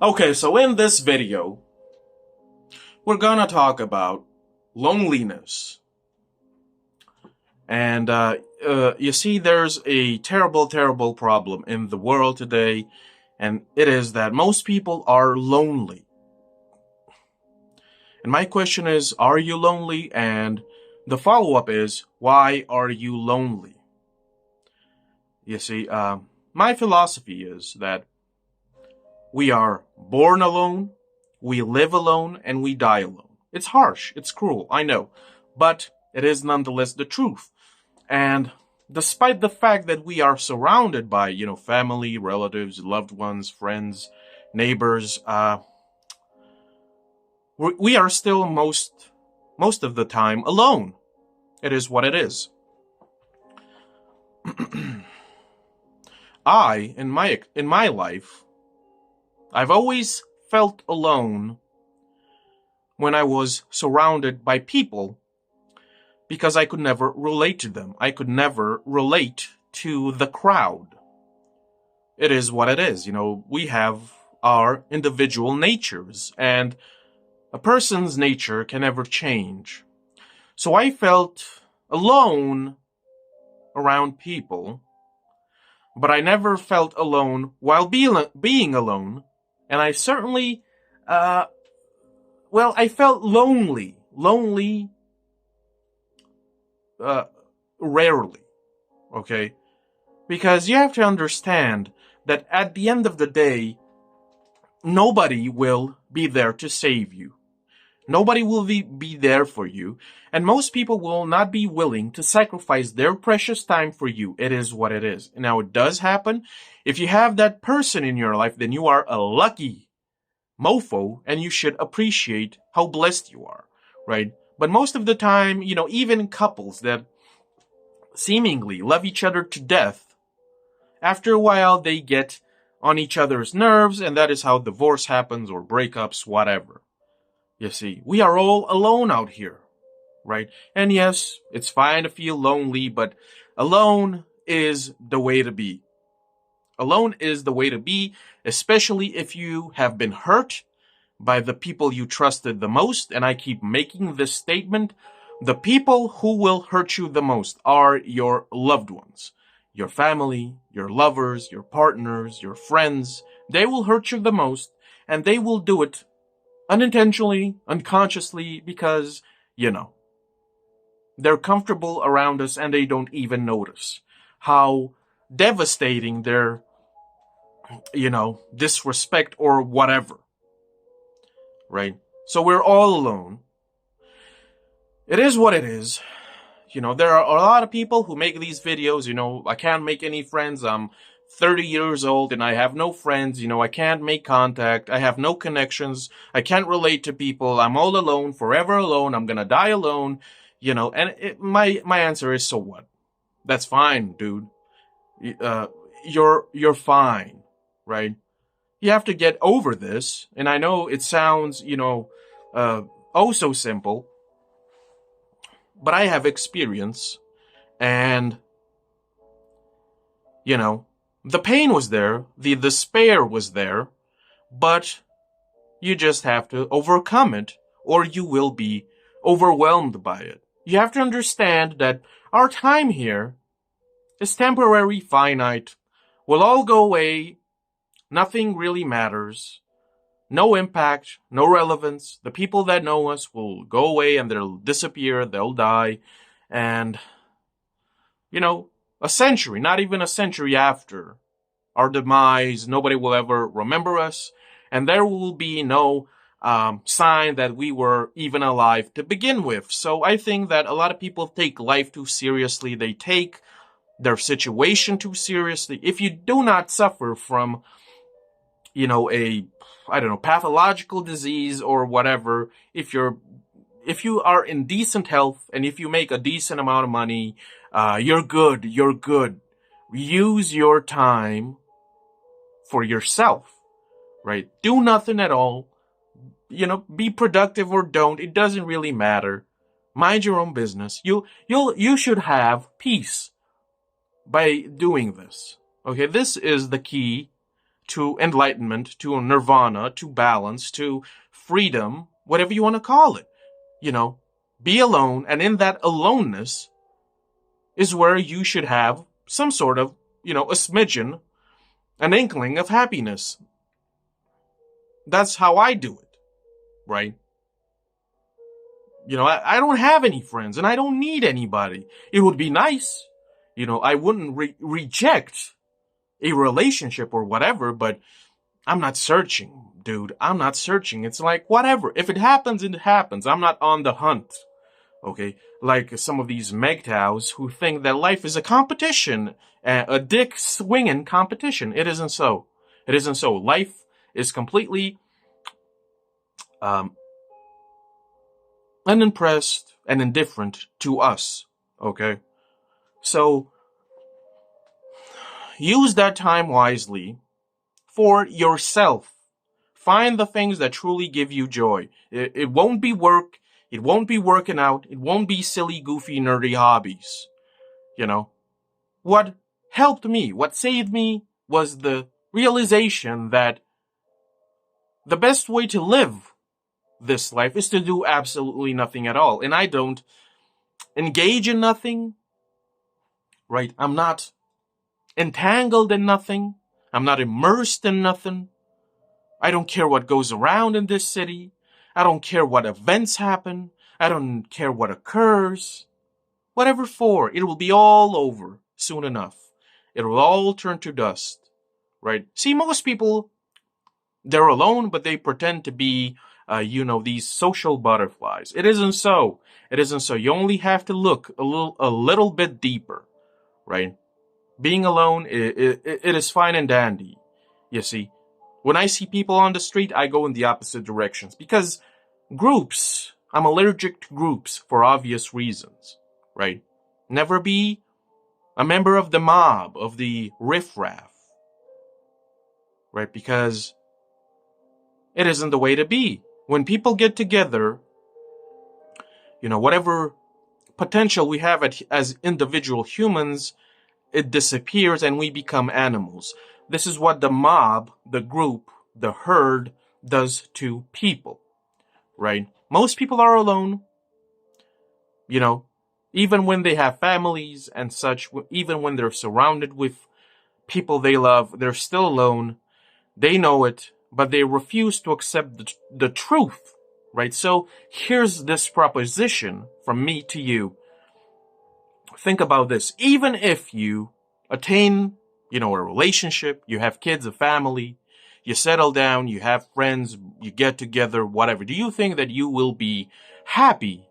Okay, so in this video, we're gonna talk about loneliness. And you see, there's a terrible, terrible problem in the world today, and it is that most people are lonely. And my question is, are you lonely? And the follow-up is, why are you lonely? You see, my philosophy is that we are born alone, we live alone, and we die alone. It's harsh, it's cruel, I know, but it is nonetheless the truth. And despite the fact that we are surrounded by, family, relatives, loved ones, friends, neighbors, we are still most of the time alone. It is what it is. In my life, I've always felt alone when I was surrounded by people because I could never relate to them. I could never relate to the crowd. It is what it is. We have our individual natures, and a person's nature can never change. So I felt alone around people, but I never felt alone while being alone. And I certainly, I felt lonely. Rarely, okay? Because you have to understand that at the end of the day, nobody will be there to save you. Nobody will be there for you. And most people will not be willing to sacrifice their precious time for you. It is what it is. Now, it does happen. If you have that person in your life, then you are a lucky mofo, and you should appreciate how blessed you are, right? But most of the time, even couples that seemingly love each other to death, after a while they get on each other's nerves, and that is how divorce happens or breakups, whatever. You see, we are all alone out here, right? And yes, it's fine to feel lonely, but alone is the way to be. Alone is the way to be, especially if you have been hurt by the people you trusted the most. And I keep making this statement. The people who will hurt you the most are your loved ones, your family, your lovers, your partners, your friends. They will hurt you the most, and they will do it unintentionally, unconsciously, because, they're comfortable around us and they don't even notice how devastating their, disrespect or whatever, right? So we're all alone. It is what it is. There are a lot of people who make these videos, I can't make any friends. I'm 30 years old and I have no friends. I can't make contact. I have no connections. I can't relate to people. I'm all alone, forever alone. I'm gonna die alone. My answer is, so what? That's fine, dude. You're fine, right? You have to get over this. And I know it sounds, oh so simple, but I have experience, and, the pain was there, the despair was there, but you just have to overcome it, or you will be overwhelmed by it. You have to understand that our time here is temporary, finite. We'll all go away. Nothing really matters. No impact, no relevance. The people that know us will go away and they'll disappear, they'll die. And, a century, not even a century after our demise, nobody will ever remember us. And there will be no sign that we were even alive to begin with. So I think that a lot of people take life too seriously. They take their situation too seriously. If you do not suffer from, pathological disease or whatever, if you are in decent health and if you make a decent amount of money, you're good. Use your time for yourself, right? Do nothing at all. Be productive or don't. It doesn't really matter. Mind your own business. You should have peace by doing this. Okay, this is the key to enlightenment, to nirvana, to balance, to freedom, whatever you want to call it. You know, be alone, and in that aloneness is where you should have some sort of, a smidgen, an inkling of happiness. That's how I do it, right? I don't have any friends and I don't need anybody. It would be nice. I wouldn't reject a relationship or whatever, but I'm not searching, dude. I'm not searching. It's like, whatever. If it happens, it happens. I'm not on the hunt. Okay? Like some of these MGTOWs who think that life is a competition, a dick swinging competition. It isn't so. It isn't so. Life is completely unimpressed and indifferent to us. Okay? So, use that time wisely for yourself. Find the things that truly give you joy. It won't be work. It won't be working out. It won't be silly, goofy, nerdy hobbies. What helped me, what saved me, was the realization that the best way to live this life is to do absolutely nothing at all. And I don't engage in nothing, right? I'm not entangled in nothing. I'm not immersed in nothing. I don't care what goes around in this city. I don't care what events happen. I don't care what occurs. Whatever for, it will be all over soon enough. It will all turn to dust, right? See, most people, they're alone, but they pretend to be, these social butterflies. It isn't so. It isn't so. You only have to look a little bit deeper, right? Being alone, it is fine and dandy. You see, when I see people on the street, I go in the opposite directions because groups, I'm allergic to groups for obvious reasons, right? Never be a member of the mob, of the riffraff, right? Because it isn't the way to be. When people get together, whatever potential we have as individual humans, it disappears and we become animals. This is what the mob, the group, the herd does to people, right? Most people are alone, even when they have families and such, even when they're surrounded with people they love, they're still alone. They know it, but they refuse to accept the truth, right? So here's this proposition from me to you. Think about this. Even if you attain, a relationship, you have kids, a family, you settle down, you have friends, you get together, whatever, do you think that you will be happy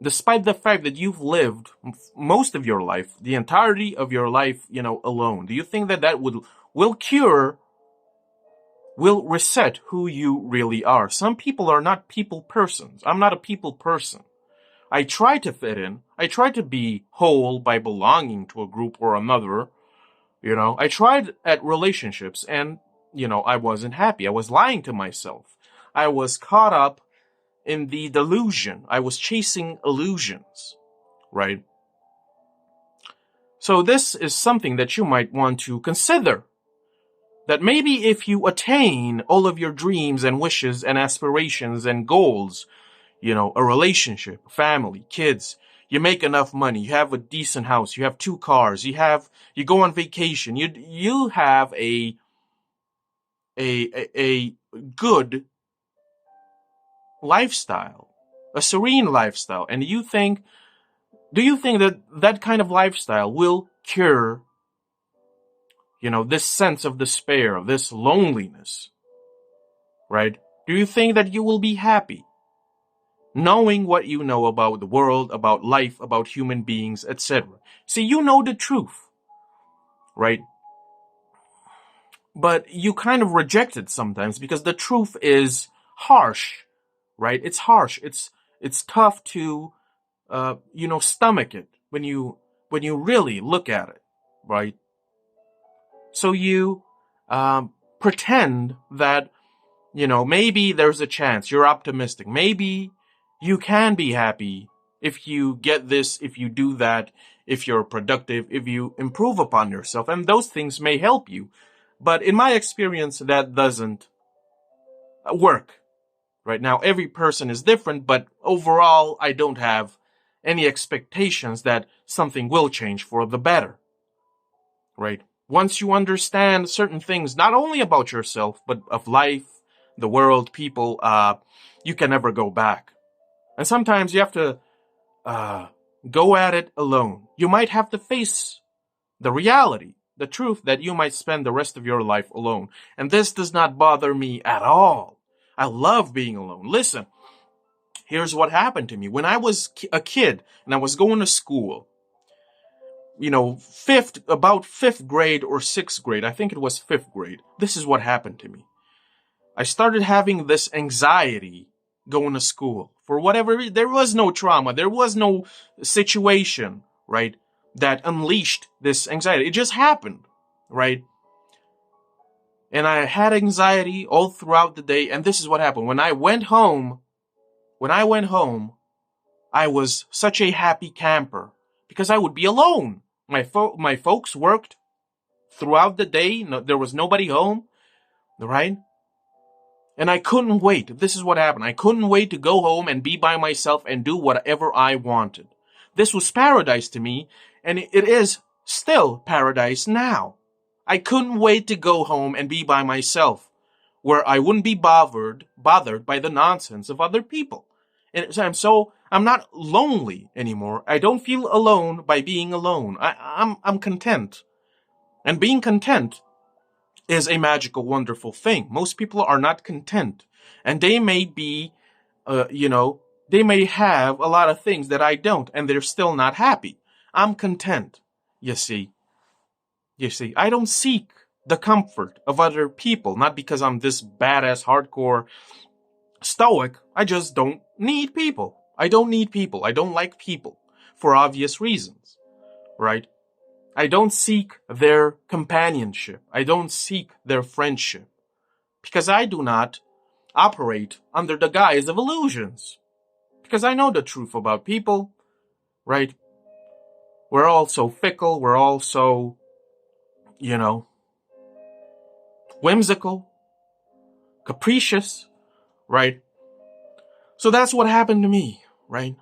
despite the fact that you've lived most of your life, the entirety of your life, alone? Do you think that will reset who you really are? Some people are not people persons. I'm not a people person. I try to fit in. I try to be whole by belonging to a group or another. I tried at relationships and, I wasn't happy. I was lying to myself. I was caught up in the delusion. I was chasing illusions, right? So this is something that you might want to consider. That maybe if you attain all of your dreams and wishes and aspirations and goals, a relationship, family, kids, you make enough money, you have a decent house, you have 2 cars, you go on vacation, you have a good lifestyle, a serene lifestyle, and do you think that kind of lifestyle will cure, this sense of despair, this loneliness, right? Do you think that you will be happy knowing what you know about the world, about life, about human beings, etc.? See, you know the truth, right? But you kind of reject it sometimes because the truth is harsh, right? It's harsh. It's tough to, stomach it when you really look at it, right? So you pretend that, maybe there's a chance. You're optimistic. Maybe you can be happy if you get this, if you do that, if you're productive, if you improve upon yourself. And those things may help you. But in my experience, that doesn't work. Right now, every person is different, but overall, I don't have any expectations that something will change for the better. Right? Once you understand certain things, not only about yourself, but of life, the world, people, you can never go back. And sometimes you have to go at it alone. You might have to face the reality, the truth that you might spend the rest of your life alone. And this does not bother me at all. I love being alone. Listen, here's what happened to me. When I was a kid and I was going to school, about fifth grade or sixth grade, I think it was fifth grade, this is what happened to me. I started having this anxiety going to school. For whatever, there was no trauma, there was no situation, right, that unleashed this anxiety. It just happened, right? And I had anxiety all throughout the day, and this is what happened. When I went home, I was such a happy camper because I would be alone. My folks worked throughout the day. No, there was nobody home, right? And I couldn't wait. This is what happened. I couldn't wait to go home and be by myself and do whatever I wanted. This was paradise to me, and it is still paradise now. I couldn't wait to go home and be by myself, where I wouldn't be bothered by the nonsense of other people. And so I'm not lonely anymore. I don't feel alone by being alone. I'm content. And being content is a magical, wonderful thing. Most people are not content. And they may be, they may have a lot of things that I don't, and they're still not happy. I'm content, you see. I don't seek the comfort of other people, not because I'm this badass, hardcore stoic. I just don't need people. I don't need people. I don't like people for obvious reasons, right? I don't seek their companionship. I don't seek their friendship because I do not operate under the guise of illusions. Because I know the truth about people, right? We're all so fickle. We're all so, whimsical, capricious, right? So that's what happened to me, right?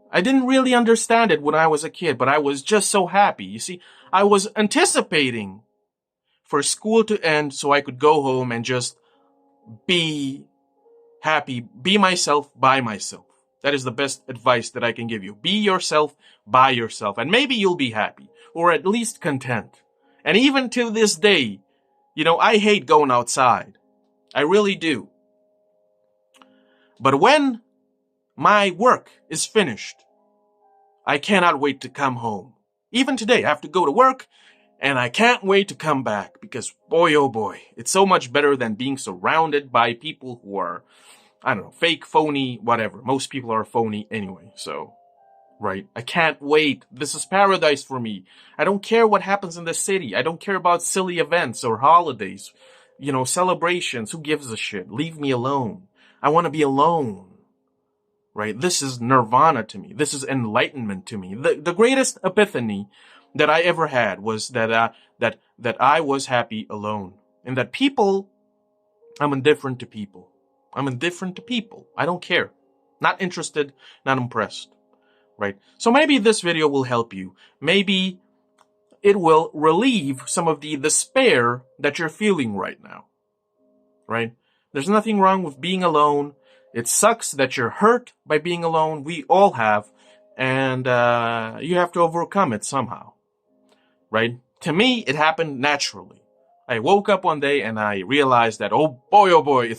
I didn't really understand it when I was a kid, but I was just so happy. You see, I was anticipating for school to end so I could go home and just be happy, be myself by myself. That is the best advice that I can give you. Be yourself by yourself, and maybe you'll be happy, or at least content. And even to this day, I hate going outside. I really do. But when my work is finished, I cannot wait to come home. Even today, I have to go to work, and I can't wait to come back because, boy, oh boy, it's so much better than being surrounded by people who are, fake, phony, whatever. Most people are phony anyway, so, right? I can't wait. This is paradise for me. I don't care what happens in the city. I don't care about silly events or holidays, celebrations. Who gives a shit? Leave me alone. I want to be alone. Right? This is nirvana to me. This is enlightenment to me. The greatest epiphany that I ever had was that I was happy alone. And that I'm indifferent to people. I'm indifferent to people. I don't care. Not interested, not impressed. Right? So maybe this video will help you. Maybe it will relieve some of the despair that you're feeling right now. Right? There's nothing wrong with being alone. It sucks that you're hurt by being alone. We all have. And you have to overcome it somehow. Right? To me, it happened naturally. I woke up one day and I realized that, oh boy,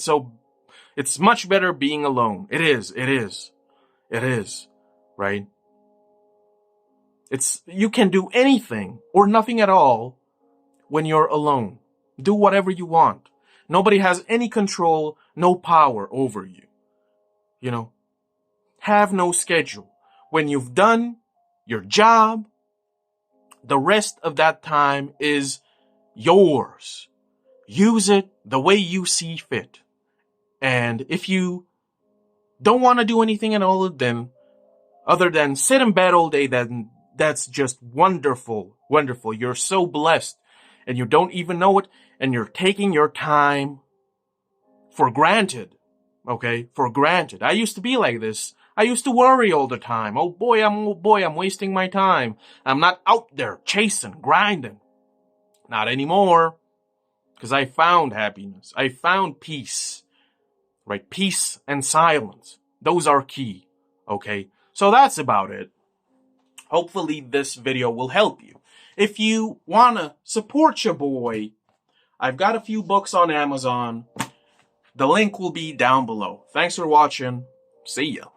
it's much better being alone. It is. Right? You can do anything or nothing at all when you're alone. Do whatever you want. Nobody has any control, no power over you. Have no schedule. When you've done your job, the rest of that time is yours. Use it the way you see fit. And if you don't want to do anything at all, then other than sit in bed all day, then that's just wonderful. You're so blessed. and you don't even know it, and you're taking your time for granted. Okay? For granted. I used to be like this. I used to worry all the time. Oh boy, I'm wasting my time. I'm not out there chasing, grinding. Not anymore. Because I found happiness. I found peace. Right? Peace and silence. Those are key. Okay? So that's about it. Hopefully this video will help you. If you wanna support your boy, I've got a few books on Amazon. The link will be down below. Thanks for watching. See ya.